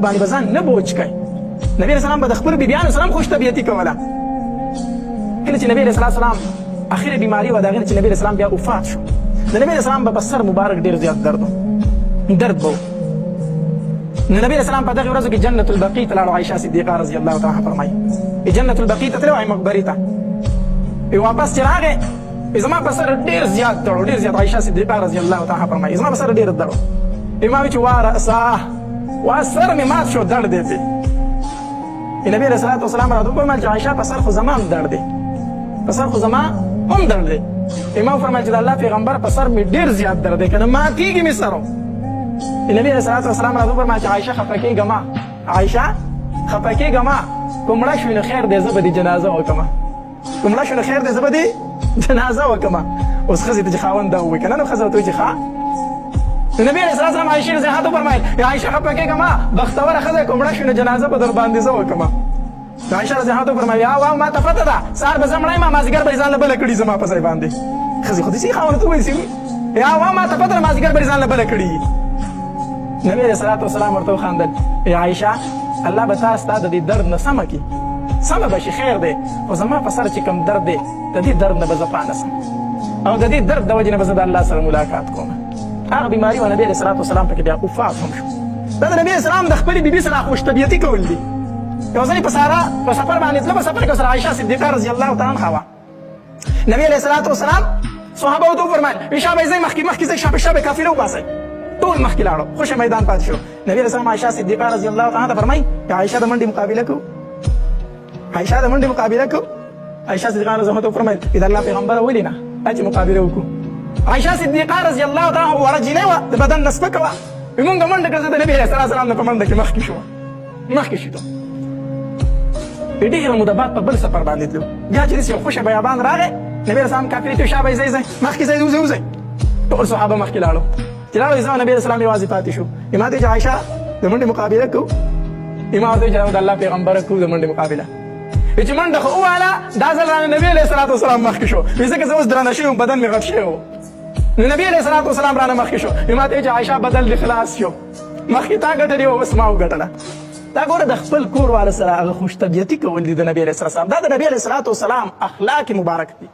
خلکو باندې به ځان نه بوج کوي. نبي علیه السلام به د خپلو بیبیانو سره هم خوش طبیعتي کوله. کله چې نبي علیه السلام اخره بیماري وه د هغې نه چې نبي علیه السلام بیا وفات شو، د نبي علیه السلام به په سر مبارک ډېر زیات درد به و. نو نبي علیه السلام په دغې ورځو کې جنت البقیع ته لاړو. عایشه صدیقه رضی الله تعالی عنها فرمایي جنت البقیع ته تللی وای مقبرې ته. واپس چې راغی زما په سر ډېر زیات درد و، ډېر زیات. عایشه صدیقه رضی الله تعالی عنها فرمایي زما په سر ډېر درد و. ما وی چې وا رأسه وا سر مې مات شو درد دی. نبی علیه الصلاة والسلام راته وفرمایل چې عایشه په سر خو زما هم درد دی، په سر خو زما هم درد دی. ما وفرمایل چې د الله پیغمبر په سر مې ډېر زیات درد دی که نه ماتېږي مې سر. نبی علیه الصلاة والسلام راته وفرمایل چې عایشه خفه کېږه مه، عایشه خفه کېږه مه، که مړه شوې نو خیر دی زه به دې جنازه وکړمه، که مړه شوې نو خیر دی زه به دې جنازه وکړمه. اوس ښځې ته چې خاوند دا ووایي که نه نو ښځه ورته وایي چې ښه. نبی علیه الصلاة والسلام عایشې رضی الله عنها وفرمایل عایشه خفه کېږه مه، بختوره ښځه که مړه شوې نو جنازه به در باندې زه وکړمه. عایشه رضی الله عنها وفرمایل یا ما ته پته ده سهار به زه مړه یم مازدیګر به یې ځان له بله کړي زما په ځای باندې. ښځې خو داسې خاوند ته ووایي یا ما ته پته ده مازدیګر به یې ځان له بله کړي. نبی علیه الصلاة والسلام ورته وخندل عایشه الله به تا ستا د دې درد نه سمه کړي، سمه به شي خیر دی، خو زما په سر چې کوم درد دی د دې درد نه به زه پانه سم او د دې درد د وجې نه به زه د الله سره ملاقات کوم. هغه بیماري وه نبي علیه الصلاة والسلام پکې بیا وفات هم شو. دا د نبي اسلام د خپلې بیبي سره خوش طبیعتي کول دي. یو ځل په ساره په سفر باندې تله، په سفر کې سره عایشه صدیقه رضی الله تعالی عنها وه. نبي علیه الصلاة والسلام صحابه ورته وفرمایل شابه ځئ مخکې ځئ شابه قافله وباسئ. ټول مخکې لاړو، خوشه میدان پاتې شو. نبي علیه السلام عایشه صدیقه رضی الله تعالی عنها ته فرمایي چې عایشه د منډې مقابله کوو، عایشه د منډې مقابله کوو. عایشه صدیقه رضی الله عنها ته وفرمایل چې د الله پیغمبره ولې نه چې مقابله وکړو. عایشه صدیقه رضی الله تعالی عنها وړه جینۍ وه، د بدن نه سپکه وه. موږ منډه کړه، زه د نبي علیه السلام نه په منډه کې مخکې شوم، مخکې شو. ډېره موده بعد په بل سفر باندې تلو، بیا چې داسې یو خوشه بیابان راغی، نبي علیه السلام قافلې ته شابه ځئ مخکې ځئ وځئ. ټول صحابه مخکې لاړو. چې لاړو زه نبي علیه السلام یوازې پاتې شو. ما ته چې عایشه د منډې مقابله کوو، ما ورته ویل چې د الله پیغمبره کوو د منډې مقابله. چې منډه خو ووهله دا ځل رانه نبي علیه الصلاة والسلام مخکې شو، ځکه زه اوس درنه شوی وم، بدن مې غټ شوی و. نو نبي علیه الصلاة والسلام رانه مخکې شو. ما ته ویل چې عایشه بدل دې خلاص شو، مخکې تا ګټلې وه اوس ما وګټله. دا ګوره د خپل کور والا سره هغه خوش طبیعتي کول دي د نبي علیه السلام. دا د نبي علیه الصلاة والسلام اخلاق مبارک دي.